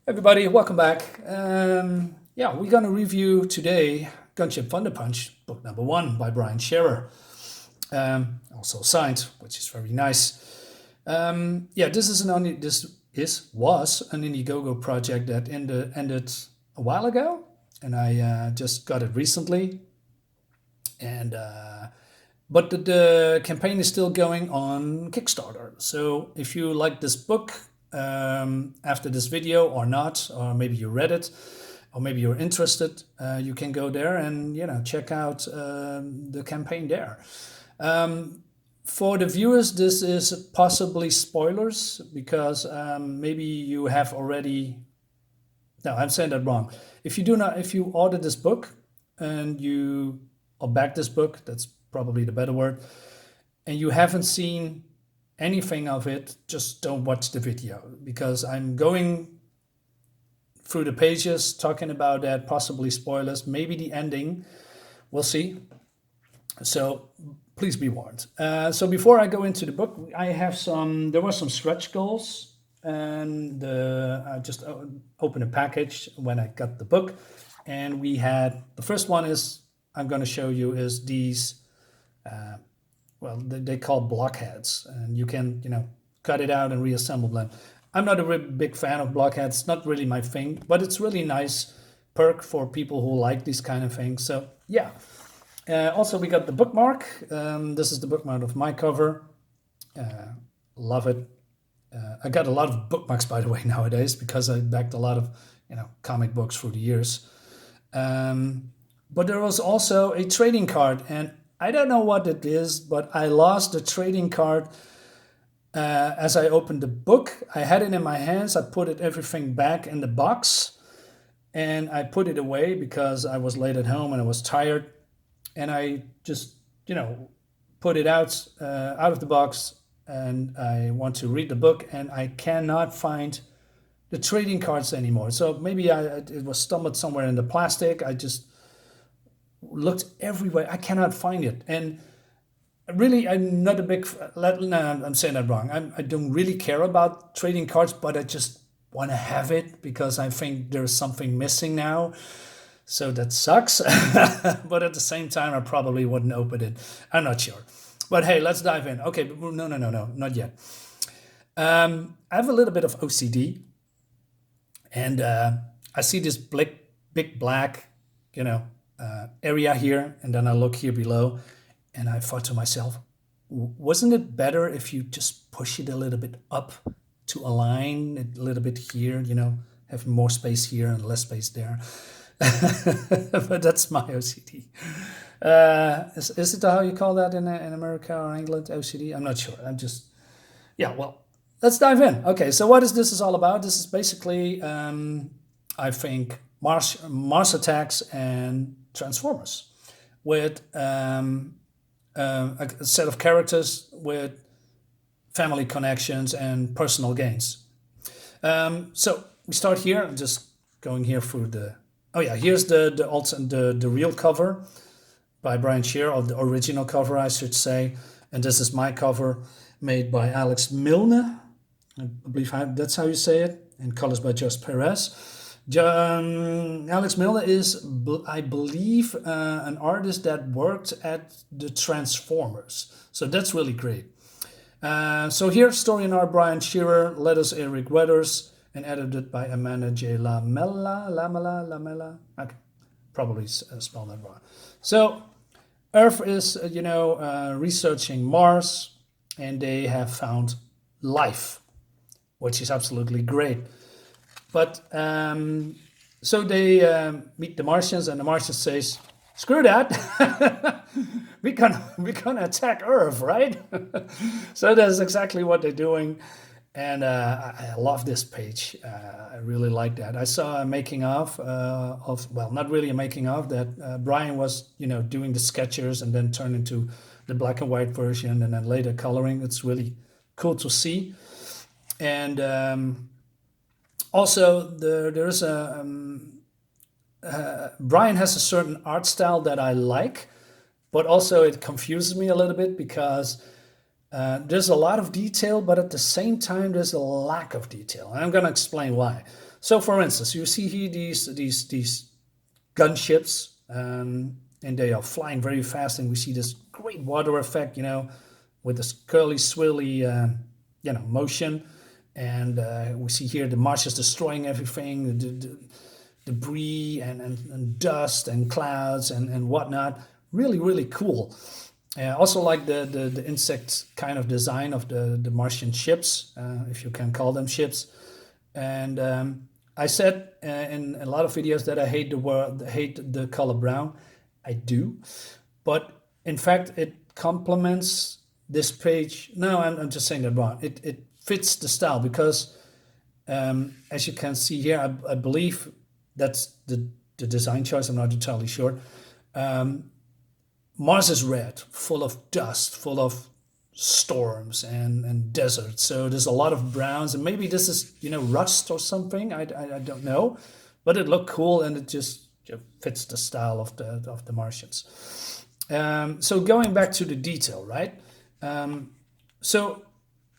Everybody, welcome back. Yeah, we're gonna review today Gunship Thunder Punch, book number 1 by Brian Scherer. Also signed, which is very nice. Yeah, this is was an Indiegogo project that ended a while ago, and I just got it recently. And but the campaign is still going on Kickstarter. So if you like this book after this video or not, or maybe you read it, or maybe you're interested, you can go there and check out the campaign there. For the viewers, this is possibly spoilers because maybe you have already. No, I'm saying that wrong. If you order this book and or back this book, that's probably the better word, and you haven't seen anything of it, just don't watch the video because I'm going through the pages talking about that, possibly spoilers, maybe the ending, we'll see. So please be warned. So before I go into the book, there were some stretch goals, and I just opened a package when I got the book, and we had the first one is I'm going to show you is these. They call blockheads, and you can cut it out and reassemble them. I'm not a really big fan of blockheads, not really my thing, but it's really nice perk for people who like these kind of things. So yeah. Also, we got the bookmark. This is the bookmark of my cover. Love it. I got a lot of bookmarks, by the way, nowadays because I backed a lot of comic books through the years. But there was also a trading card, and I don't know what it is, but I lost the trading card as I opened the book. I had it in my hands. I put everything back in the box, and I put it away because I was late at home and I was tired. And I just, put it out of the box, and I want to read the book, and I cannot find the trading cards anymore. So maybe it was stumbled somewhere in the plastic. I just looked everywhere. I cannot find it. And really, I'm not a big. No, I'm saying that wrong. I don't really care about trading cards, but I just want to have it because I think there's something missing now. So that sucks. But at the same time, I probably wouldn't open it. I'm not sure. But hey, let's dive in. Okay, no, not yet. I have a little bit of OCD, and I see this big black, area here, and then I look here below, and I thought to myself, wasn't it better if you just push it a little bit up to align it a little bit here, have more space here and less space there? But that's my OCD. Is it how you call that in America or England, OCD? I'm not sure. Well, let's dive in. Okay, so what is this all about? This is basically, I think, Mars attacks and Transformers with a set of characters with family connections and personal gains. So we start here. I'm just going here through here's the real cover by Brian Scherer, or the original cover, I should say. And this is my cover made by Alex Milne. I believe that's how you say it. And colors by Just Perez. Alex Milne is, I believe, an artist that worked at the Transformers. So that's really great. So here, story and art Brian Scherer, letters Eric Weathers, and edited by Amanda J. Lamela. Okay, probably spelled that wrong. So Earth is, researching Mars, and they have found life, which is absolutely great. But so they meet the Martians, and the Martians says, "Screw that, we're gonna attack Earth, right?" So that's exactly what they're doing, and I love this page. I really like that. I saw a making of not really a making of, that Brian was doing the sketches and then turned into the black and white version, and then later coloring. It's really cool to see, and. Also, there's Brian has a certain art style that I like, but also it confuses me a little bit because there's a lot of detail, but at the same time, there's a lack of detail. And I'm going to explain why. So, for instance, you see here these gunships, and they are flying very fast, and we see this great water effect, with this curly, swirly, motion, and we see here the Martians destroying everything, the debris and dust and clouds and whatnot. Really, really cool. Also like the insect kind of design of the Martian ships, if you can call them ships. And I said in a lot of videos that I hate the color brown. I do, but in fact it complements this page. No, I'm just saying that wrong. It fits the style because as you can see here, I believe that's the design choice. I'm not entirely sure. Mars is red, full of dust, full of storms and desert. So there's a lot of browns, and maybe this is rust or something. I don't know, but it looked cool, and it just fits the style of the Martians. So going back to the detail, right? So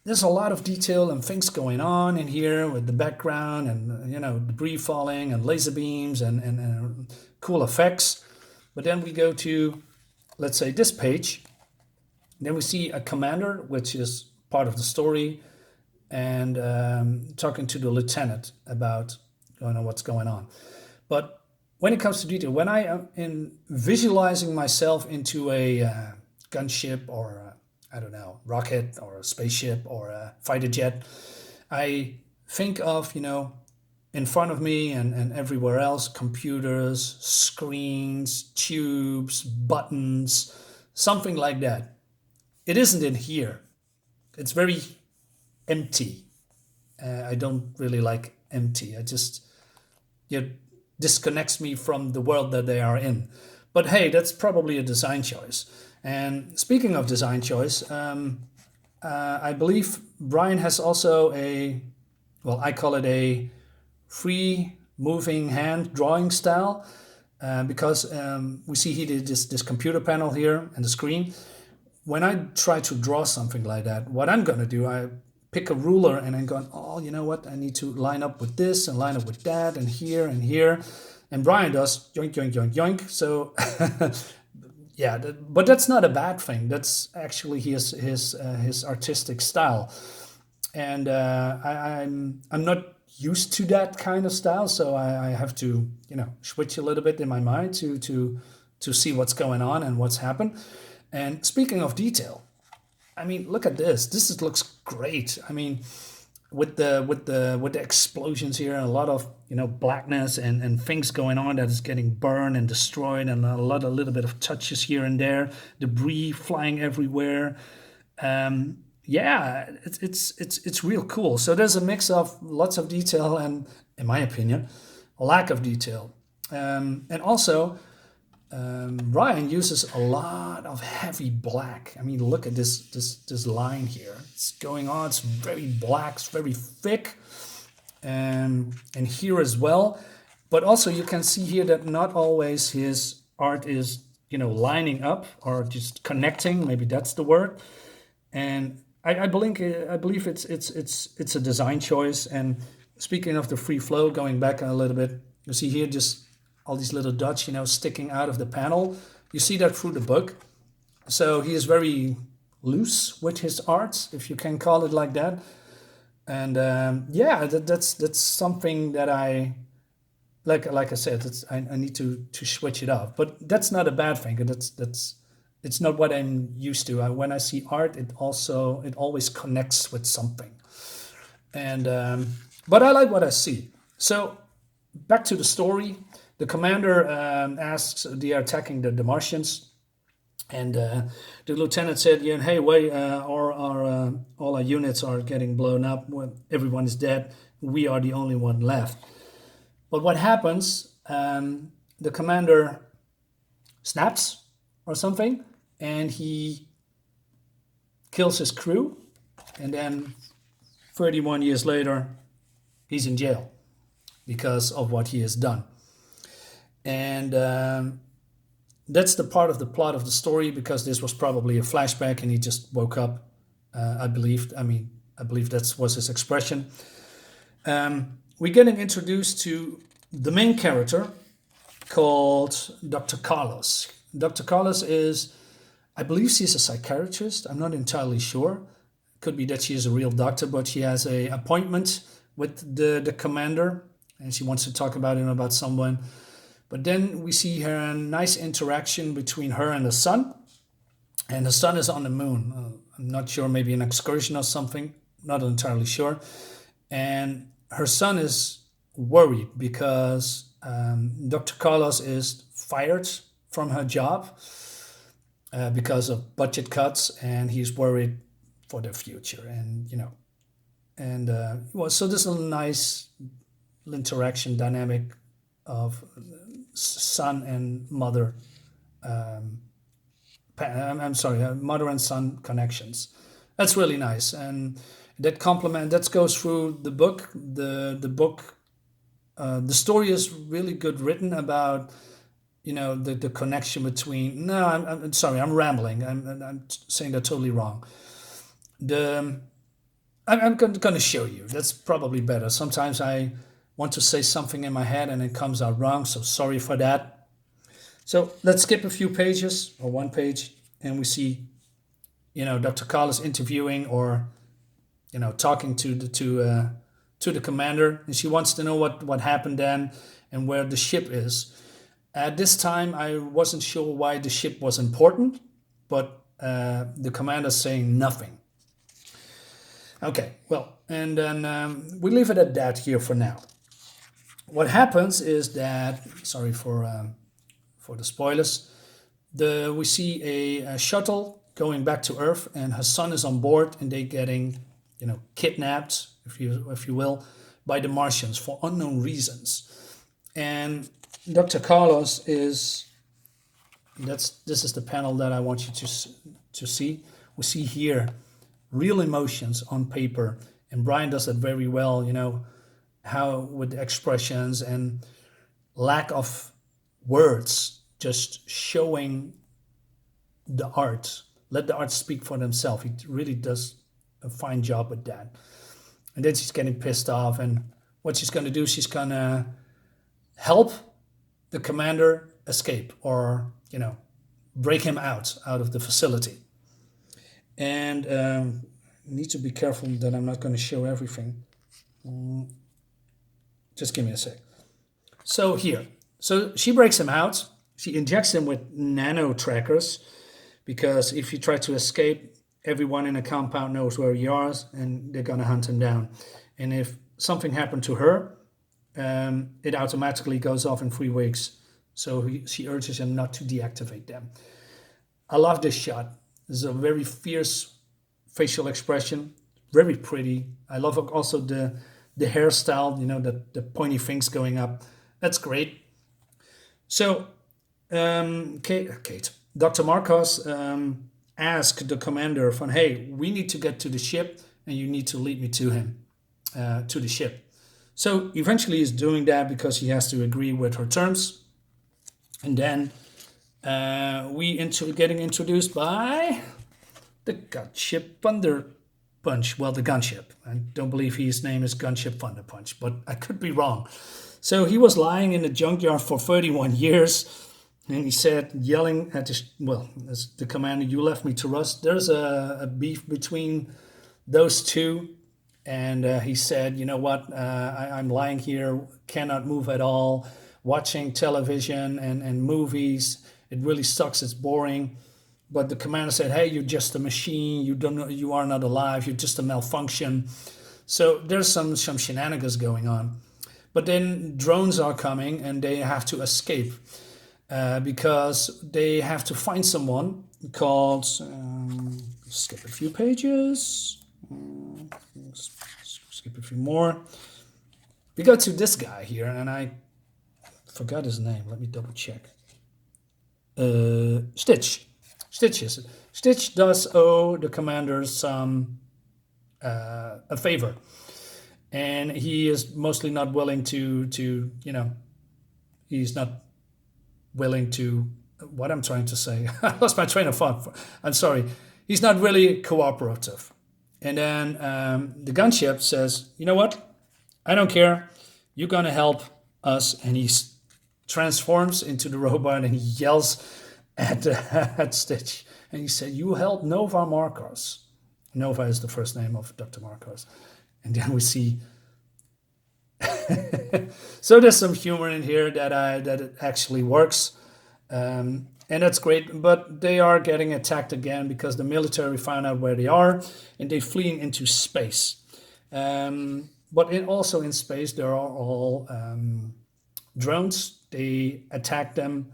there's a lot of detail and things going on in here with the background and debris falling and laser beams and cool effects. But then we go to, let's say, this page. Then we see a commander, which is part of the story, and talking to the lieutenant about what's going on. But when it comes to detail, when I am visualizing myself into a gunship or I don't know, rocket or a spaceship or a fighter jet, I think of, in front of me and everywhere else, computers, screens, tubes, buttons, something like that. It isn't in here. It's very empty. I don't really like empty. It disconnects me from the world that they are in. But hey, that's probably a design choice. And speaking of design choice, I believe Brian has also I call it a free moving hand drawing style, because we see here this computer panel here and the screen. When I try to draw something like that, what I'm going to do, I pick a ruler and I'm going, oh, you know what? I need to line up with this and line up with that and here and here. And Brian does yoink, yoink, yoink, yoink. So yeah, but that's not a bad thing. That's actually his artistic style. And I'm not used to that kind of style, so I have to switch a little bit in my mind to see what's going on and what's happened. And speaking of detail, I mean, look at this. This looks great. I mean, with the explosions here and a lot of blackness and things going on that is getting burned and destroyed, and a little bit of touches here and there, debris flying everywhere. Yeah, it's real cool. So there's a mix of lots of detail and, in my opinion, a lack of detail. And also, Ryan uses a lot of heavy black. I mean, look at this line here. It's going on. It's very black. It's very thick, and here as well. But also, you can see here that not always his art is lining up or just connecting. Maybe that's the word. And I believe it's a design choice. And speaking of the free flow, going back a little bit, you see here just all these little dots, sticking out of the panel. You see that through the book. So he is very loose with his art, if you can call it like that. And yeah, that's something that I like I said, I need to switch it up. But that's not a bad thing. It's not what I'm used to. When I see art, it always connects with something. And but I like what I see. So back to the story. The commander asks, they are attacking the Martians, and the lieutenant said, "Yeah, hey, wait, all our units are getting blown up. Everyone is dead. We are the only one left." But what happens? The commander snaps or something, and he kills his crew, and then 31 years later, he's in jail because of what he has done. And that's the part of the plot of the story, because this was probably a flashback and he just woke up, I believe that was his expression. we're getting introduced to the main character called Dr. Carlos. Dr. Carlos is, I believe she's a psychiatrist. I'm not entirely sure. Could be that she is a real doctor, but she has a appointment with the commander, and she wants to talk about someone. But then we see her a nice interaction between her and the son, and the son is on the moon. I'm not sure, maybe an excursion or something. Not entirely sure. And her son is worried because Dr. Carlos is fired from her job because of budget cuts, and he's worried for their future. And so this is a nice interaction dynamic of son and mother. Mother and son connections. That's really nice, and that goes through the book. The story is really good written about the connection between. No, I'm sorry, I'm rambling. I'm saying that totally wrong. I'm going to show you. That's probably better. Sometimes I want to say something in my head and it comes out wrong, so sorry for that. So let's skip a few pages or one page, and we see, Dr. Carlos interviewing or, talking to the commander, and she wants to know what happened then and where the ship is. At this time, I wasn't sure why the ship was important, but the commander's saying nothing. Okay, well, and then we leave it at that here for now. What happens is that, sorry for the spoilers, we see a shuttle going back to Earth, and her son is on board, and they're getting, kidnapped, if you will, by the Martians for unknown reasons. And Dr. Carlos is. This is the panel that I want you to see. We see here real emotions on paper, and Brian does that very well. How with expressions and lack of words, just showing the art. Let the art speak for themselves. He really does a fine job with that. And then she's getting pissed off, and what she's going to do, she's going to help the commander escape, or break him out of the facility. And need to be careful that I'm not going to show everything. Just give me a sec. So she breaks him out. She injects him with nano trackers, because if you try to escape, everyone in a compound knows where he is, and they're going to hunt him down. And if something happened to her, it automatically goes off in 3 weeks. So she urges him not to deactivate them. I love this shot. This is a very fierce facial expression, very pretty. I love also the hairstyle, the pointy things going up. That's great. So Kate, Dr. Marcos asked the commander, hey, we need to get to the ship, and you need to lead me to him, to the ship. So eventually he's doing that because he has to agree with her terms. And then getting introduced by the GUNSHIP Thunder Punch. Well, the gunship. I don't believe his name is GUNSHIP Thunder Punch, but I could be wrong. So he was lying in the junkyard for 31 years, and he said, yelling at as the commander, "You left me to rust." There's a beef between those two, and he said, "You know what? I'm lying here, cannot move at all, watching television and movies. It really sucks. It's boring." But the commander said, "Hey, you're just a machine. You are not alive. You're just a malfunction." So there's some shenanigans going on. But then drones are coming, and they have to escape because they have to find someone called. Skip a few pages. Skip a few more. We go to this guy here, and I forgot his name. Let me double check. Stitch. Stitch does owe the commander a favor, and he is mostly not willing to he's not willing to. What I'm trying to say, I lost my train of thought. I'm sorry. He's not really cooperative. And then the gunship says, "You know what? I don't care. you're gonna help us. And he transforms into the robot and he yells at Stitch. And he said, you help Nova Marcos. Nova is the first name of Dr. Marcos. And then we see so there's some humor in here that it actually works, and that's great. But they are getting attacked again because the military found out where they are, and they fleeing into space. But also in space there are all drones. They attack them,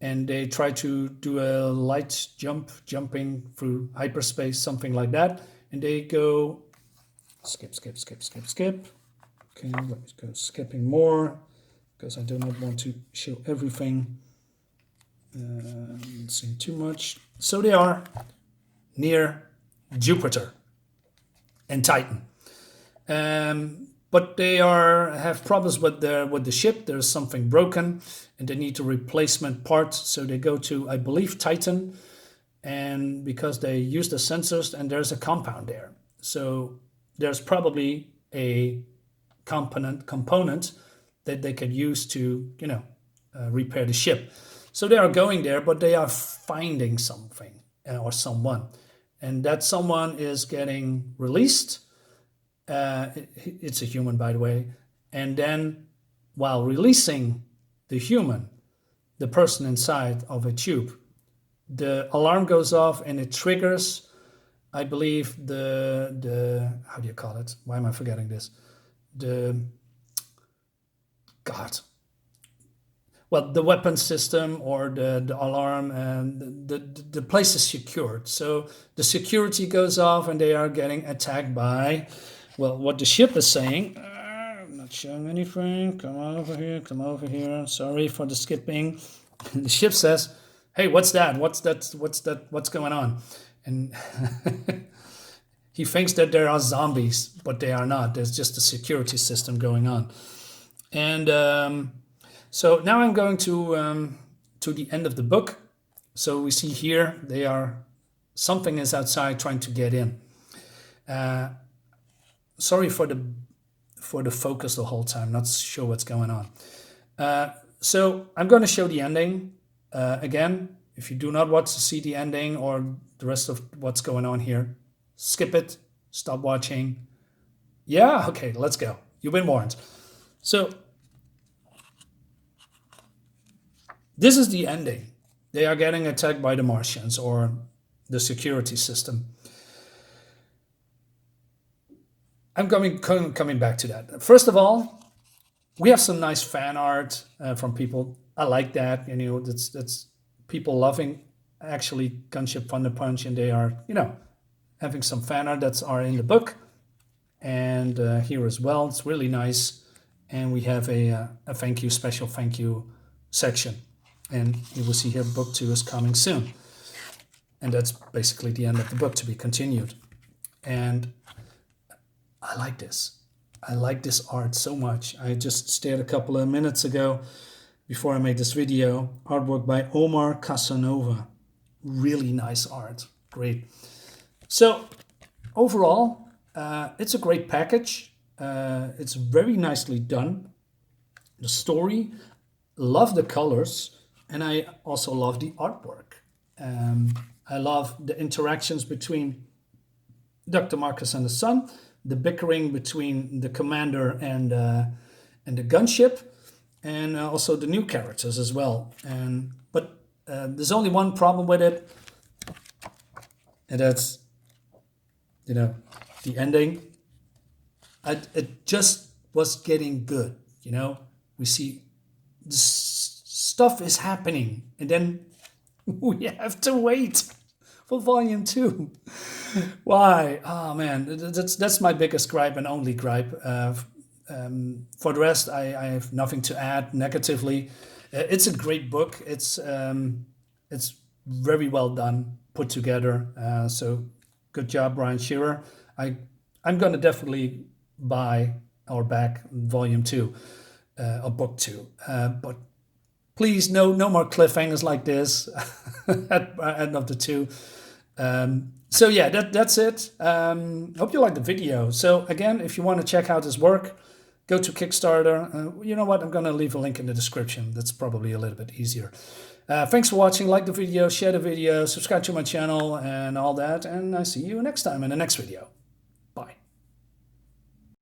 and they try to do a light jumping through hyperspace, something like that. And they go skip. Okay, let me go skipping more because I do not want to show everything. Not seeing too much. So they are near Jupiter and Titan, but they have problems with the ship. There's something broken, and they need a replacement part. So they go to, I believe, Titan, and because they use the sensors, and there's a compound there. So there's probably a component that they could use to, repair the ship. So they are going there, but they are finding something or someone, and that someone is getting released. It's a human, by the way. And then, while releasing the human, the person inside of a tube, the alarm goes off and it triggers, I believe, the how do you call it? Why am I forgetting this? The weapon system or the alarm, and the place is secured. So the security goes off and they are getting attacked by, what the ship is saying. I'm not showing anything. Come over here. Sorry for the skipping. The ship says, hey, what's that? What's going on? And he thinks that there are zombies, but they are not. There's just a security system going on. And so now I'm going to the end of the book. So we see here something is outside trying to get in. Sorry for the focus the whole time. Not sure what's going on. So I'm going to show the ending again. If you do not want to see the ending or the rest of what's going on here, skip it, stop watching. Yeah, okay, let's go. You've been warned. So this is the ending. They are getting attacked by the Martians or the security system. I'm coming back to that. First of all, we have some nice fan art from people. I like that. That's people loving actually Gunship Thunder Punch, and they are, having some fan art that's are in the book and here as well. It's really nice. And we have a special thank you section. And you will see here book 2 is coming soon. And that's basically the end of the book, to be continued. And I like this. I like this art so much. I just stared a couple of minutes ago before I made this video. Artwork by Omar Casanova. Really nice art. Great. So overall, it's a great package. It's very nicely done. The story, love the colors, and I also love the artwork. I love the interactions between Dr. Marcus and the son, the bickering between the commander and the gunship, and also the new characters as well. But there's only one problem with it, and that's, the ending. It just was getting good, We see this stuff is happening, and then we have to wait for volume 2. Why? Oh man, that's my biggest gripe and only gripe. For the rest, I have nothing to add negatively. It's a great book. It's very well done, put together. So good job, Brian Shearer. I'm gonna definitely buy or back volume 2 or book 2. But please, no more cliffhangers like this at end of the 2. So yeah, that's it. Hope you like the video. So again, if you want to check out his work, go to Kickstarter. You know what? I'm going to leave a link in the description. That's probably a little bit easier. Thanks for watching. Like the video, share the video, subscribe to my channel and all that. And I see you next time in the next video.